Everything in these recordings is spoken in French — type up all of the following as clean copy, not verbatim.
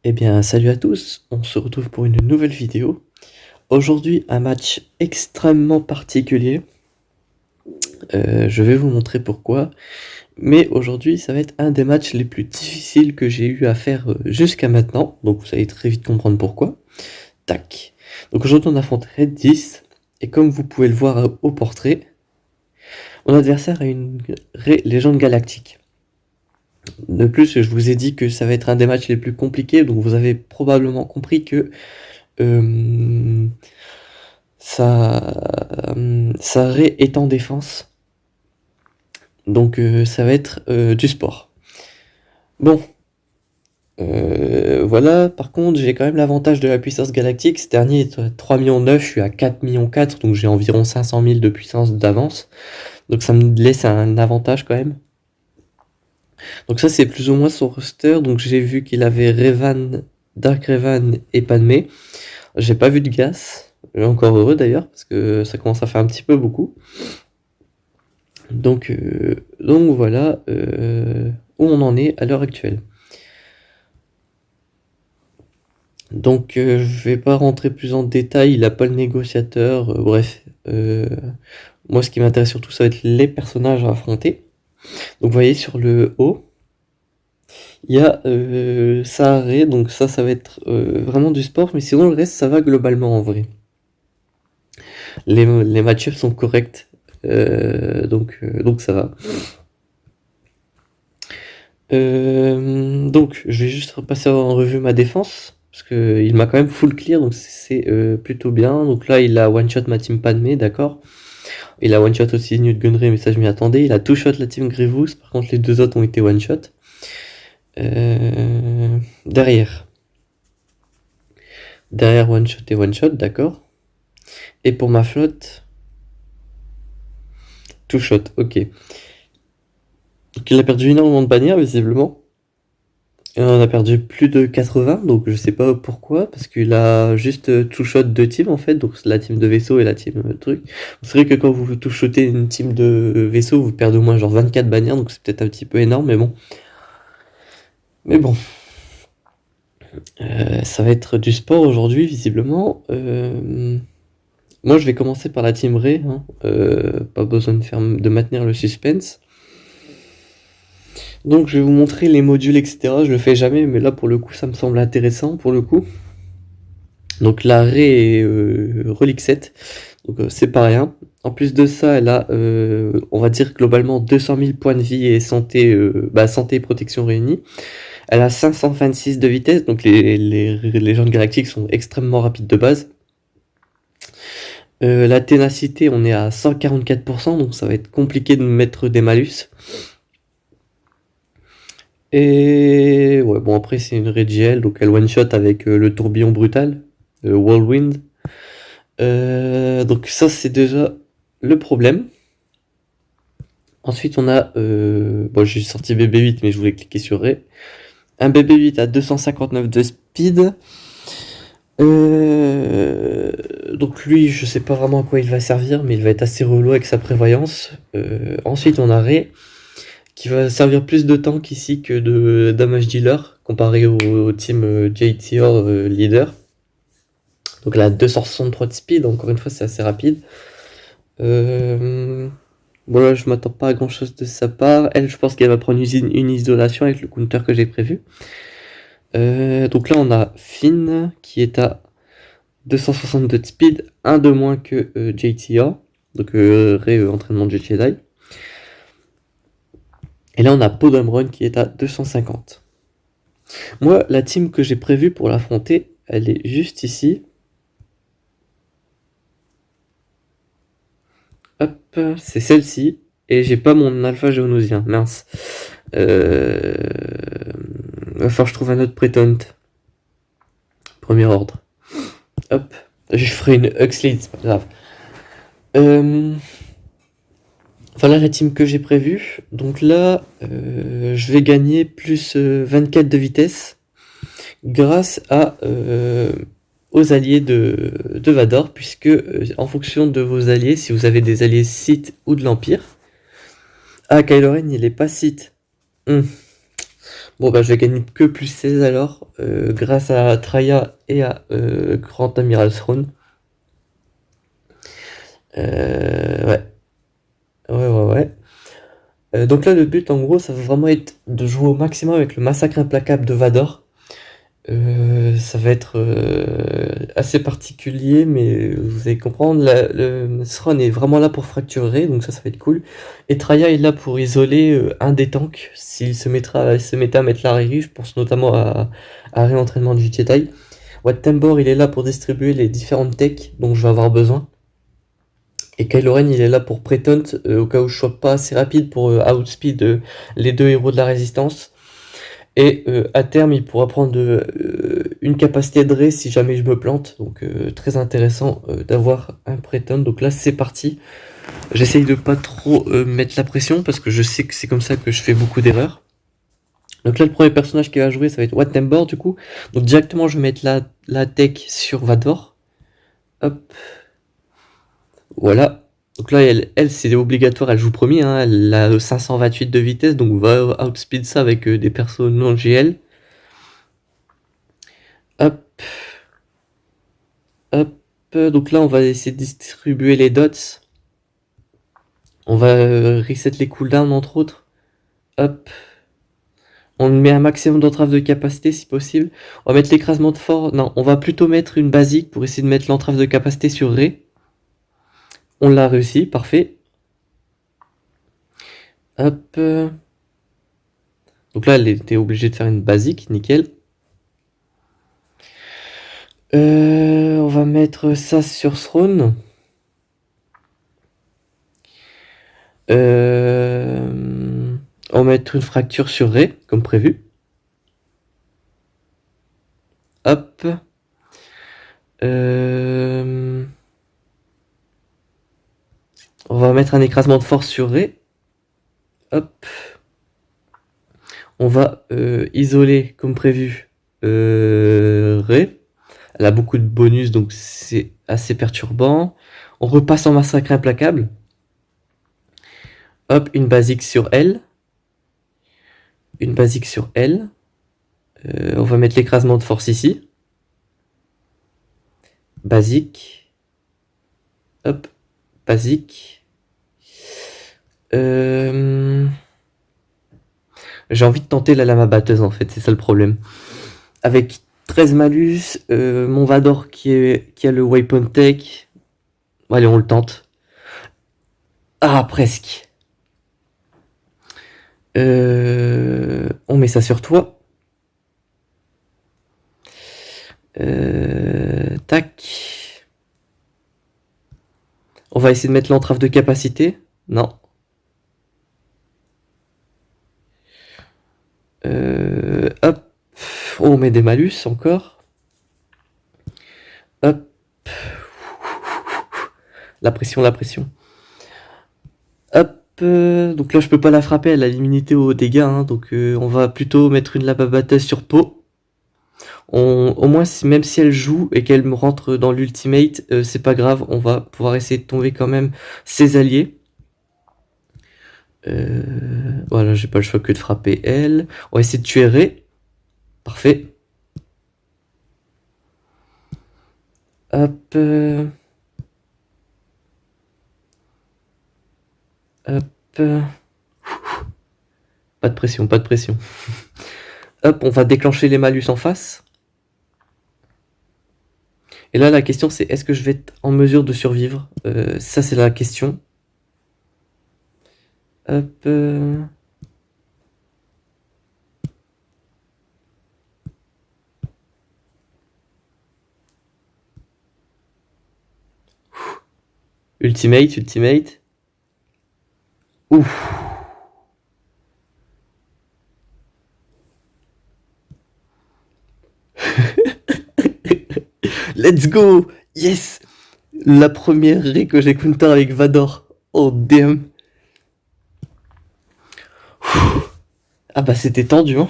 Eh bien, salut à tous, on se retrouve pour une nouvelle vidéo. Aujourd'hui, un match extrêmement particulier. Je vais vous montrer pourquoi. Mais aujourd'hui, ça va être un des matchs les plus difficiles que j'ai eu à faire jusqu'à maintenant. Donc vous allez très vite comprendre pourquoi. Tac. Donc aujourd'hui, on affronterait 10. Et comme vous pouvez le voir au portrait, mon adversaire a une légende galactique. De plus, je vous ai dit que ça va être un des matchs les plus compliqués. Donc vous avez probablement compris que euh, sa raie est en défense. Donc ça va être du sport. Bon, voilà. Par contre, j'ai quand même l'avantage de la puissance galactique. Ce dernier est à 3,9 millions, je suis à 4,4 millions, donc j'ai environ 500 000 de puissance d'avance. Donc ça me laisse un avantage quand même. Donc ça, c'est plus ou moins son roster. Donc j'ai vu qu'il avait Revan, Dark Revan et Padmé. J'ai pas vu de Gas. Encore heureux d'ailleurs, parce que ça commence à faire un petit peu beaucoup. Donc voilà où on en est à l'heure actuelle. Donc je vais pas rentrer plus en détail, il a pas le négociateur, bref. Moi ce qui m'intéresse surtout ça va être les personnages à affronter. Donc vous voyez sur le haut, il y a Saharé, donc ça va être vraiment du sport, mais sinon le reste ça va globalement en vrai. Les match-ups sont corrects, donc ça va. Donc je vais juste repasser en revue ma défense, parce qu'il m'a quand même full clear, donc c'est plutôt bien. Donc là il a one-shot ma team Padmé, d'accord. Il a one-shot aussi Newt Gunray, mais ça je m'y attendais. Il a two-shot la team Grievous, par contre les deux autres ont été one-shot. Derrière. Derrière one-shot et one-shot, d'accord. Et pour ma flotte, two-shot, ok. Donc il a perdu énormément de bannières, visiblement. Et on en a perdu plus de 80, donc je sais pas pourquoi, parce qu'il a juste two-shot deux teams en fait, donc la team de vaisseau et la team truc. C'est vrai que quand vous two-shotez une team de vaisseau, vous perdez au moins genre 24 bannières, donc c'est peut-être un petit peu énorme, mais bon. Mais bon. Ça va être du sport aujourd'hui, visiblement. Moi, je vais commencer par la team Ray, hein. Pas besoin de maintenir le suspense. Donc, je vais vous montrer les modules, etc. Je le fais jamais, mais là, pour le coup, ça me semble intéressant, pour le coup. Donc, la Ray est Relic 7, donc c'est pas rien. En plus de ça, elle a, on va dire, globalement 200 000 points de vie et santé, santé et protection réunis. Elle a 526 de vitesse, donc les gens galactiques sont extrêmement rapides de base. La ténacité, on est à 144%, donc ça va être compliqué de mettre des malus. Et ouais, bon, après, c'est une Regiel, donc elle one-shot avec le tourbillon brutal, le Whirlwind. Donc, ça, c'est déjà le problème. Ensuite, on a. Bon, j'ai sorti BB8, mais je voulais cliquer sur Ray. Un BB8 à 259 de speed. Donc lui, je sais pas vraiment à quoi il va servir, mais il va être assez relou avec sa prévoyance. Ensuite, on a Ray, qui va servir plus de tank ici que de damage dealer, comparé au team JTR leader. Donc elle a 263 de speed, encore une fois, c'est assez rapide. Voilà, je m'attends pas à grand chose de sa part. Elle, je pense qu'elle va prendre une isolation avec le counter que j'ai prévu. Donc là, on a Finn qui est à 262 de speed, 1 de moins que JTR, donc entraînement de Jedi. Et là, on a Podum Run qui est à 250. Moi, la team que j'ai prévue pour l'affronter, elle est juste ici. Hop, c'est celle-ci. Et j'ai pas mon alpha géonosien, mince. Va falloir que je trouve un autre prétont. Premier ordre. Hop, je ferai une Huxley, c'est pas grave. Voilà la team que j'ai prévue. Donc là, je vais gagner plus 24 de vitesse grâce aux alliés de Vador, puisque en fonction de vos alliés, si vous avez des alliés Sith ou de l'Empire. Ah, Kylo Ren, il est pas Sith. Bon bah je vais gagner que plus 16 alors, grâce à Traya et à Grand Amiral Throne. Ouais, ouais. Donc là le but en gros ça va vraiment être de jouer au maximum avec le massacre implacable de Vador. Ça va être assez particulier, mais vous allez comprendre, le Throne est vraiment là pour fracturer, donc ça va être cool. Et Traya est là pour isoler un des tanks, s'il se mettait à mettre l'arrière, je pense notamment à réentraînement du Jedi. Wat Tambor il est là pour distribuer les différentes techs dont je vais avoir besoin. Et Kylo Ren il est là pour prétaunt, au cas où je sois pas assez rapide pour outspeed les deux héros de la résistance. Et à terme, il pourra prendre une capacité de raid si jamais je me plante. Donc très intéressant d'avoir un prétend. Donc là, c'est parti. J'essaye de pas trop mettre la pression parce que je sais que c'est comme ça que je fais beaucoup d'erreurs. Donc là, le premier personnage qui va jouer, ça va être Wat Tambor du coup. Donc directement, je vais mettre la tech sur Vador. Hop. Voilà. Donc là, elle c'est obligatoire, elle joue premier. Hein. Elle a 528 de vitesse, donc on va outspeed ça avec des persos non GL. Hop. Hop. Donc là, on va essayer de distribuer les dots. On va reset les cooldowns, entre autres. Hop. On met un maximum d'entrave de capacité, si possible. On va mettre l'écrasement de force. Non, on va plutôt mettre une basique pour essayer de mettre l'entrave de capacité sur Rey. On l'a réussi, parfait. Hop. Donc là, elle était obligée de faire une basique, nickel. On va mettre ça sur Throne. On va mettre une fracture sur Rey, comme prévu. Hop. On va mettre un écrasement de force sur Rey. Hop. On va isoler, comme prévu, Rey. Elle a beaucoup de bonus, donc c'est assez perturbant. On repasse en massacre implacable. Hop, une basique sur elle. Une basique sur elle. On va mettre l'écrasement de force ici. Basique. Hop, basique. J'ai envie de tenter la lama batteuse en fait, c'est ça le problème. Avec 13 malus, mon Vador qui a le weapon tech. Allez, on le tente. Ah, presque. On met ça sur toi. Tac. On va essayer de mettre l'entrave de capacité. Non. Hop. On met des malus encore. Hop. La pression. Hop. Donc là, je peux pas la frapper, elle a l'immunité aux dégâts. Hein, donc on va plutôt mettre une lama batteuse sur peau. Au moins, même si elle joue et qu'elle me rentre dans l'ultimate, c'est pas grave, on va pouvoir essayer de tomber quand même ses alliés. Voilà, j'ai pas le choix que de frapper elle. On va essayer de tuer Rey. Parfait. Hop. Hop. Pas de pression. Hop, on va déclencher les malus en face. Et là, la question, c'est est-ce que je vais être en mesure de survivre? Ça, c'est la question. Hop. Ultimate. Ouf. Let's go! Yes! La première Rey que j'ai counter avec Vador. Oh damn! Ah bah c'était tendu, hein.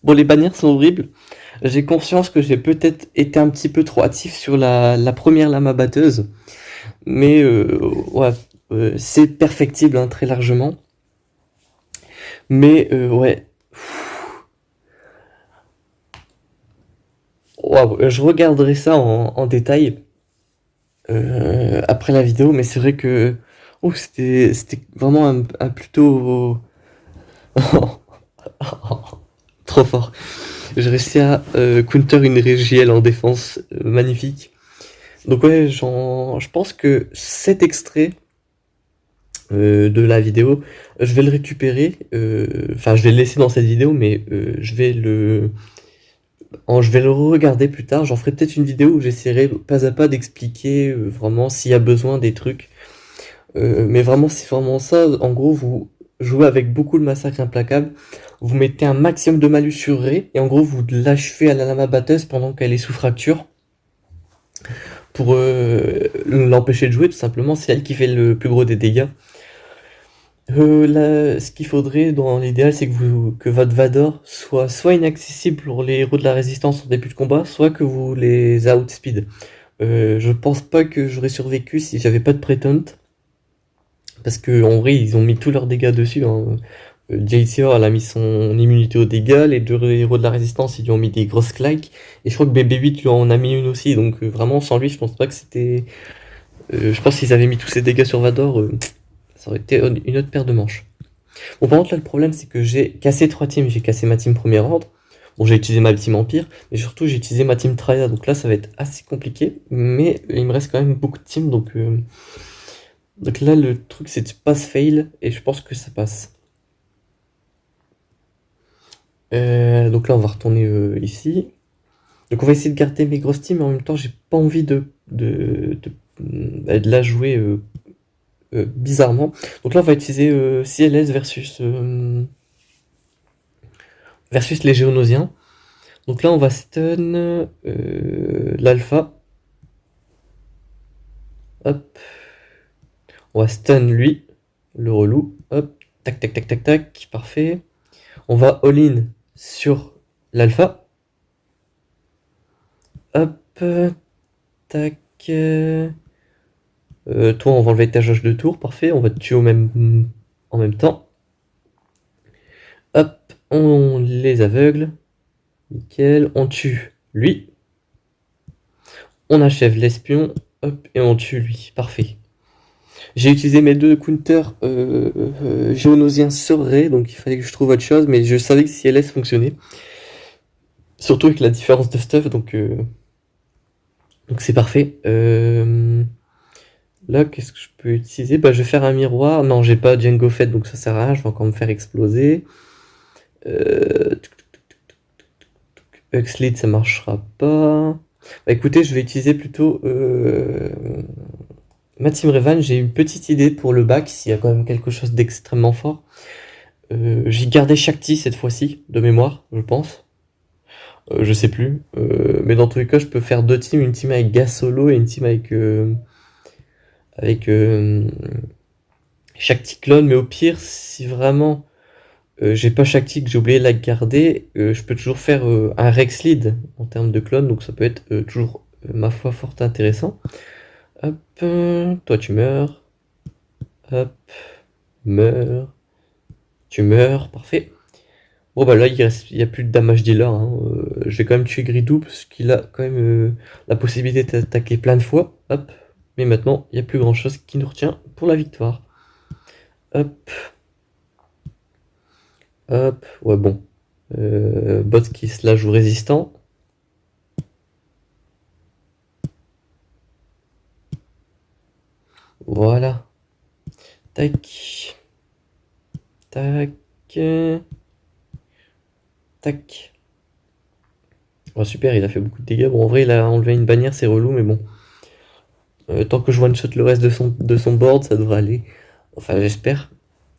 Bon, les bannières sont horribles. J'ai conscience que j'ai peut-être été un petit peu trop hâtif sur la première lama batteuse. Mais ouais, c'est perfectible hein, très largement. Mais ouais, Waouh, je regarderai ça en détail après la vidéo, mais c'est vrai que oh, c'était vraiment un plutôt trop fort. J'ai réussi à counter une régielle en défense, magnifique. Donc ouais, je pense que cet extrait de la vidéo, je vais le récupérer, enfin je vais le laisser dans cette vidéo, mais je vais le regarder plus tard. J'en ferai peut-être une vidéo où j'essaierai pas à pas d'expliquer vraiment s'il y a besoin des trucs. Mais vraiment, c'est vraiment ça. En gros, vous jouez avec beaucoup le massacre implacable. Vous mettez un maximum de malus sur Rey. Et en gros, vous l'achevez à la lama batteuse pendant qu'elle est sous fracture. Pour l'empêcher de jouer, tout simplement. C'est elle qui fait le plus gros des dégâts. Ce qu'il faudrait dans l'idéal, c'est que votre Vador soit inaccessible pour les héros de la résistance en début de combat, soit que vous les outspeed. Je pense pas que j'aurais survécu si j'avais pas de Prétaunt. Parce que en vrai, ils ont mis tous leurs dégâts dessus, hein. JCR, elle a mis son immunité aux dégâts, les deux héros de la résistance, ils lui ont mis des grosses claques, et je crois que BB8 lui en a mis une aussi, donc vraiment, sans lui, je pense pas que c'était... je pense qu'ils avaient mis tous ces dégâts sur Vador, ça aurait été une autre paire de manches. Bon, par contre, là, le problème, c'est que j'ai cassé 3 teams, j'ai cassé ma team premier ordre, bon, j'ai utilisé ma team Empire, mais surtout, j'ai utilisé ma team Traya, donc là, ça va être assez compliqué, mais il me reste quand même beaucoup de teams, donc là, le truc, c'est de pass-fail, et je pense que ça passe. Donc là, on va retourner ici. Donc on va essayer de garder mes grosses teams, mais en même temps, j'ai pas envie de la jouer bizarrement. Donc là, on va utiliser CLS versus les Géonosiens. Donc là, on va stun l'alpha. Hop. On va stun lui, le relou. Hop. Tac, tac, tac, tac, tac. Parfait. On va all-in sur l'alpha. Hop. Tac. Toi, on va enlever ta jauge de tour. Parfait. On va te tuer en même temps. Hop. On les aveugle. Nickel. On tue lui. On achève l'espion. Hop. Et on tue lui. Parfait. J'ai utilisé mes deux counters géonosiens sur Rey, donc il fallait que je trouve autre chose, mais je savais que CLS fonctionnait. Surtout avec la différence de stuff, donc c'est parfait. Là, qu'est-ce que je peux utiliser? Bah, je vais faire un miroir. Non, j'ai pas Django Fett, donc ça sert à rien, je vais encore me faire exploser. Huxley, ça marchera pas. Bah, écoutez, je vais utiliser plutôt ma team Revan. J'ai une petite idée pour le back, s'il y a quand même quelque chose d'extrêmement fort. J'ai gardé Shakti cette fois-ci, de mémoire, je pense. Je sais plus. Mais dans tous les cas, je peux faire deux teams, une team avec Gas Solo et une team avec Shakti clone. Mais au pire, si vraiment j'ai pas Shakti, que j'ai oublié de la garder, je peux toujours faire un Rex lead en termes de clone. Donc ça peut être toujours, ma foi, fort intéressant. Hop, toi tu meurs. Hop, meurs. Tu meurs, parfait. Bon bah là il y a plus de damage dealer, hein. Je vais quand même tuer Gridou parce qu'il a quand même la possibilité d'attaquer plein de fois. Hop. Mais maintenant il n'y a plus grand chose qui nous retient pour la victoire. Hop. Hop. Ouais bon. Bot qui se la joue résistant. Voilà. Tac. Tac. Tac. Oh, super, il a fait beaucoup de dégâts. Bon, en vrai, il a enlevé une bannière, c'est relou, mais bon. Tant que je one-shot le reste de son board, ça devrait aller. Enfin, j'espère.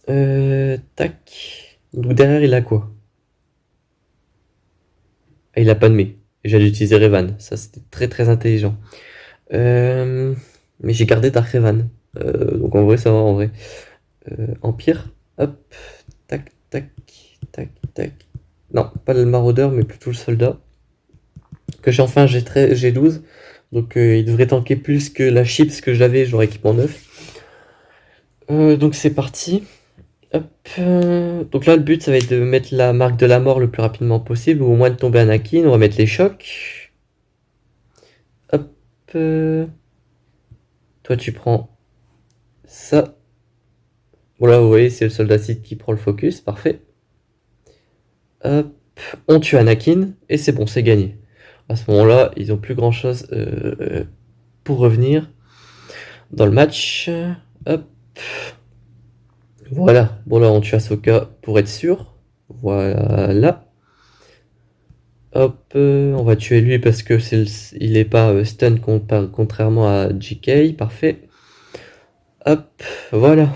Tac. Donc derrière, il a quoi? Ah, il a pas de mé. J'allais utiliser Revan. Ça, c'était très très intelligent. Mais j'ai gardé Dark Revan. Donc en vrai, ça va en vrai. Empire. Hop. Tac, tac, tac, tac. Non, pas le maraudeur, mais plutôt le soldat. Que j'ai enfin G12. Donc il devrait tanker plus que la chips que j'avais, genre équipement neuf. Donc c'est parti. Hop. Donc là le but ça va être de mettre la marque de la mort le plus rapidement possible, ou au moins de tomber Anakin. On va mettre les chocs. Toi, tu prends ça. Voilà, vous voyez, c'est le soldat Sith qui prend le focus. Parfait. Hop. On tue Anakin et c'est bon, c'est gagné. À ce moment-là, ils ont plus grand-chose pour revenir dans le match. Hop. Voilà. Bon, là, on tue Ahsoka pour être sûr. Voilà. Hop, on va tuer lui parce que il est pas stun contrairement à JK. Parfait. Hop, voilà.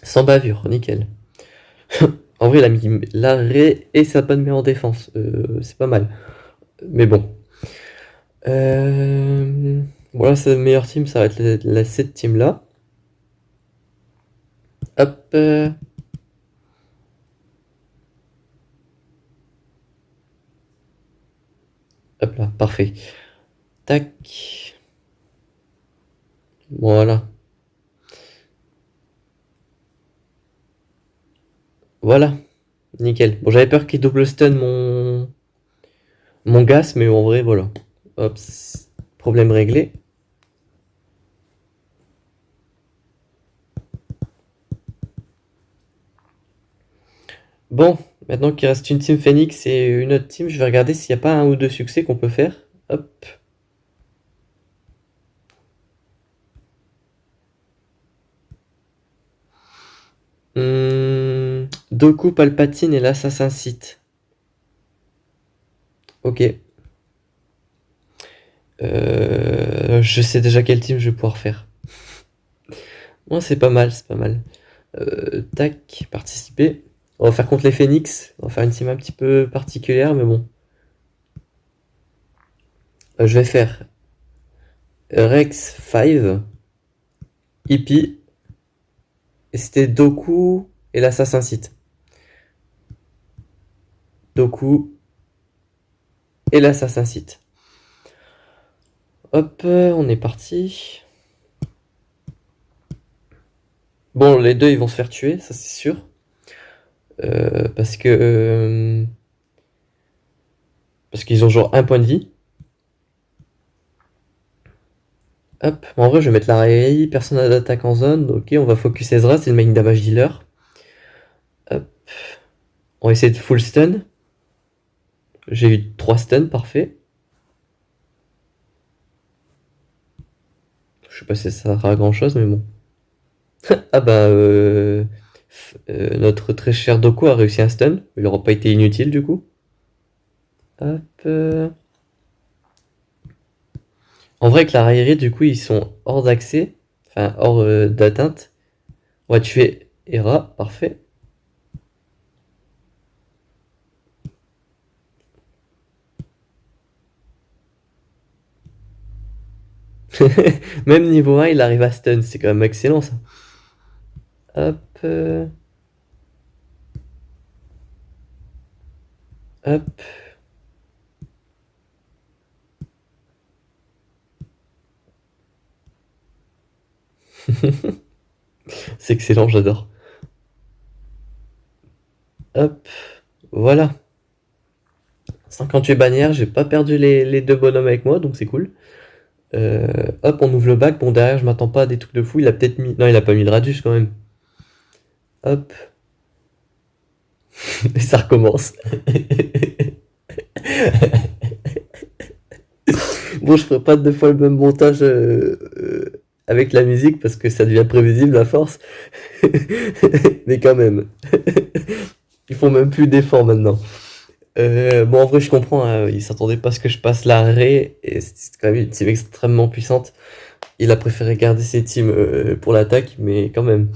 Sans bavure, nickel. En vrai, il a mis l'arrêt et sa bonne main en défense. C'est pas mal. Mais bon. Voilà, c'est le meilleur team, ça va être cette team-là. Hop. Hop là, parfait. Tac. Voilà. Voilà. Nickel. Bon, j'avais peur qu'il double stun mon gas, mais en vrai, voilà. Hop. Problème réglé. Bon, maintenant qu'il reste une team Phoenix et une autre team, je vais regarder s'il n'y a pas un ou deux succès qu'on peut faire. Hop. Dooku, Palpatine et l'Assassin Sith. Ok. Je sais déjà quel team je vais pouvoir faire. Moi, c'est pas mal, c'est pas mal. Tac, participer. On va faire contre les Phoenix. On va faire une team un petit peu particulière, mais bon. Je vais faire Rex 5, Hippie, et c'était Dooku et l'Assassin Sith. Dooku et l'Assassin Sith. Hop, on est parti. Bon, les deux, ils vont se faire tuer, ça c'est sûr. Parce qu'ils ont genre un point de vie. Hop, en vrai, je vais mettre la raillerie, personne n'a d'attaque en zone. Ok, on va focus Ezra, c'est le main damage dealer. Hop, on va essayer de full stun. J'ai eu 3 stuns, parfait. Je sais pas si ça sert à grand chose, mais bon. Ah bah, notre très cher Dooku a réussi un stun. Il aura pas été inutile du coup. Hop. En vrai, avec la raillerie, du coup, ils sont hors d'accès. Enfin, hors d'atteinte. On va tuer Hera, parfait. Même niveau 1, il arrive à stun, c'est quand même excellent ça. Hop. Hop. C'est excellent, j'adore. Hop. Voilà. 58 bannières, j'ai pas perdu les deux bonhommes avec moi, donc c'est cool. Hop, on ouvre le bac. Bon, derrière, je m'attends pas à des trucs de fou. Il a peut-être mis. Non, il a pas mis de radius quand même. Hop. Et ça recommence. Bon, je ferai pas deux fois le même montage avec la musique parce que ça devient prévisible à force. Mais quand même. Ils font même plus d'efforts maintenant. Bon, en vrai, je comprends. Hein, il s'attendait pas à ce que je passe l'arrêt. Et c'est quand même une team extrêmement puissante. Il a préféré garder ses teams pour l'attaque, mais quand même.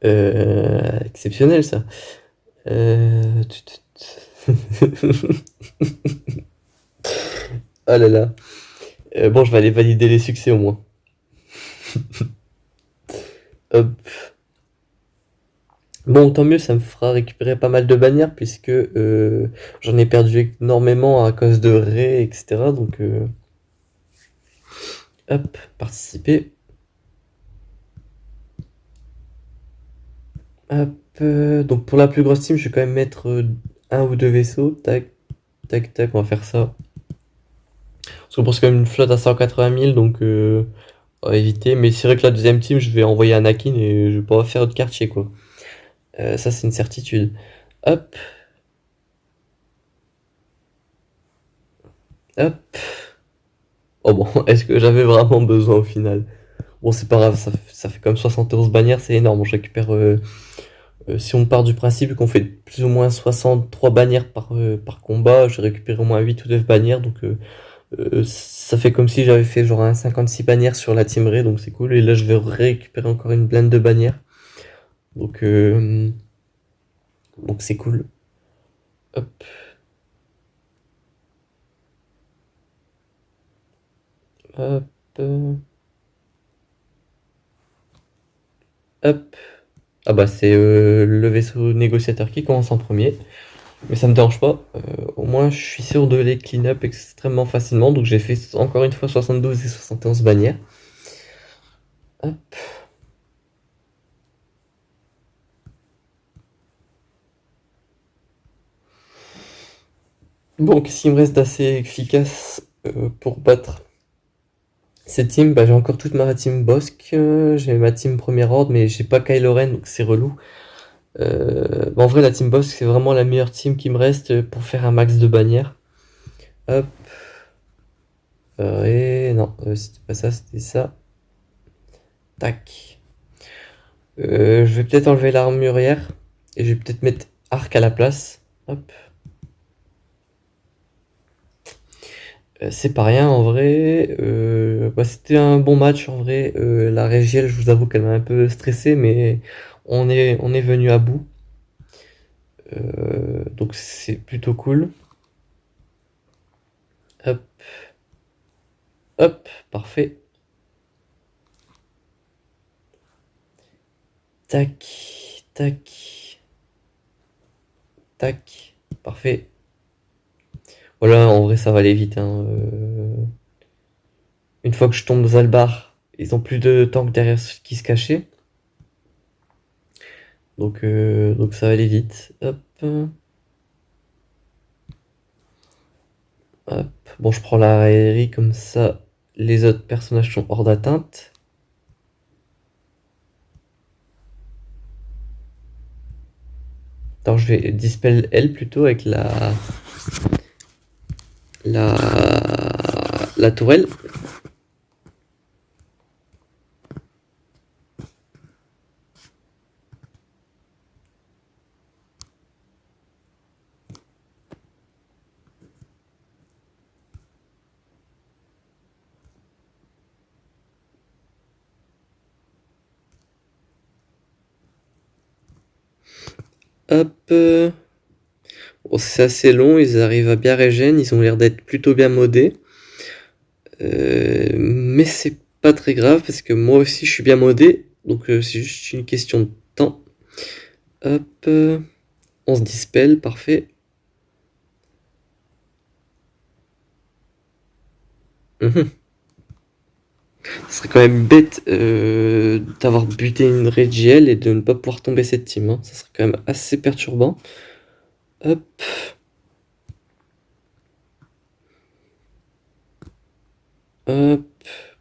Exceptionnel ça. Oh là là. Bon, je vais aller valider les succès au moins. Hop. Bon, tant mieux, ça me fera récupérer pas mal de bannières puisque j'en ai perdu énormément à cause de Ré, etc. Donc, hop, participer. Hop, donc pour la plus grosse team, je vais quand même mettre un ou deux vaisseaux. Tac, tac, tac, on va faire ça. Parce qu'on pense quand même une flotte à 180 000, donc à éviter. Mais c'est vrai que la deuxième team, je vais envoyer Anakin et je vais pas faire de quartier, quoi. Ça, c'est une certitude. Hop, hop. Oh bon, est-ce que j'avais vraiment besoin au final? Bon, c'est pas grave, ça fait comme 71 bannières, c'est énorme. Je récupère, si on part du principe qu'on fait plus ou moins 63 bannières par combat, je récupère au moins 8 ou 9 bannières, donc ça fait comme si j'avais fait genre un 56 bannières sur la Team Ray, donc c'est cool. Et là, je vais récupérer encore une blinde de bannières, donc donc c'est cool. Hop, hop, hop. Ah bah c'est le vaisseau négociateur qui commence en premier. Mais ça me dérange pas. Au moins, je suis sûr de les clean up extrêmement facilement. Donc j'ai fait encore une fois 72 et 71 bannières. Hop. Bon, qu'est-ce qu'il me reste d'assez efficace pour battre cette team? Bah, j'ai encore toute ma team Bossk. J'ai ma team Premier Ordre, mais j'ai pas Kylo Ren, donc c'est relou. Bah, en vrai, la team Bossk, c'est vraiment la meilleure team qui me reste pour faire un max de bannières. Hop. Et non, c'était pas ça, c'était ça. Tac. Je vais peut-être enlever l'armurière et je vais peut-être mettre arc à la place. Hop. C'est pas rien en vrai. Bah, c'était un bon match en vrai. La Régielle, je vous avoue qu'elle m'a un peu stressé, mais on est venu à bout. Donc c'est plutôt cool. Hop, hop, parfait. Tac, tac, tac, parfait. Voilà, en vrai ça va aller vite, hein. Une fois que je tombe aux Zalbar, ils ont plus de tanks derrière qui se cachaient. Donc ça va aller vite. Hop, hop. Bon, je prends la raillerie comme ça, les autres personnages sont hors d'atteinte. Alors je vais dispel elle plutôt avec la la tourelle. Hop. Bon, c'est assez long, ils arrivent à bien régène, ils ont l'air d'être plutôt bien modés. Mais c'est pas très grave parce que moi aussi je suis bien modé, donc c'est juste une question de temps. Hop, on se dispel, parfait. Mhm. Ce serait quand même bête d'avoir buté une Regiel et de ne pas pouvoir tomber cette team, hein. Ça serait quand même assez perturbant. Hop. Hop.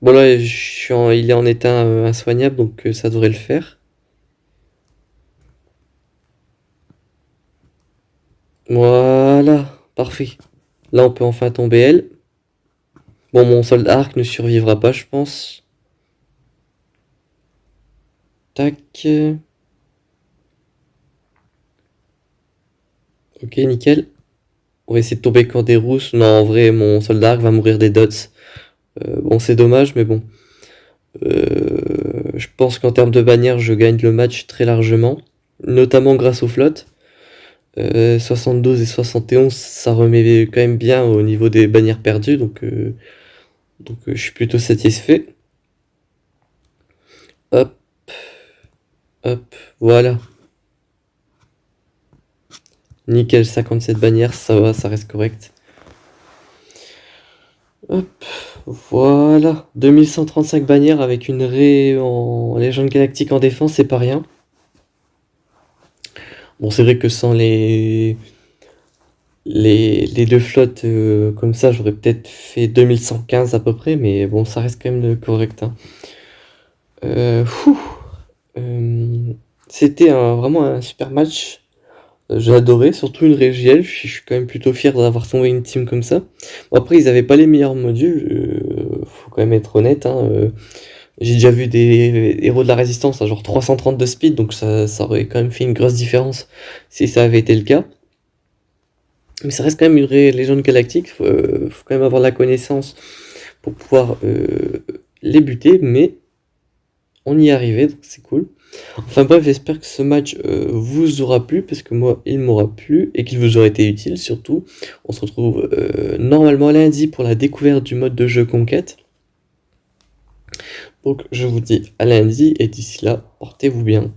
Bon là, il est en état insoignable, donc ça devrait le faire. Voilà, parfait. Là, on peut enfin tomber elle. Bon, mon soldat arc ne survivra pas, je pense. Tac. Ok, nickel. On va essayer de tomber quand des rousses. Non, en vrai, mon soldat arc va mourir des dots. Bon, c'est dommage, mais bon. Je pense qu'en termes de bannière, je gagne le match très largement. Notamment grâce aux flottes. 72 et 71, ça remet quand même bien au niveau des bannières perdues. Donc je suis plutôt satisfait. Hop, hop, voilà. Nickel, 57 bannières, ça va, ça reste correct. Hop, voilà. 2135 bannières avec une raie en légende galactique en défense, c'est pas rien. Bon, c'est vrai que sans les deux flottes comme ça, j'aurais peut-être fait 2115 à peu près, mais bon, ça reste quand même correct, hein. Fou. C'était vraiment un super match. J'ai adoré, surtout une régielle. Je suis quand même plutôt fier d'avoir tombé une team comme ça. Bon, après, ils avaient pas les meilleurs modules, faut quand même être honnête, hein. J'ai déjà vu des héros de la résistance à genre 330 de speed, donc ça aurait quand même fait une grosse différence si ça avait été le cas. Mais ça reste quand même une légende galactique, faut quand même avoir la connaissance pour pouvoir les buter, mais on y est arrivé, donc c'est cool. Enfin bref, j'espère que ce match vous aura plu, parce que moi, il m'aura plu, et qu'il vous aura été utile surtout. On se retrouve normalement lundi pour la découverte du mode de jeu Conquête. Donc je vous dis à lundi, et d'ici là, portez-vous bien.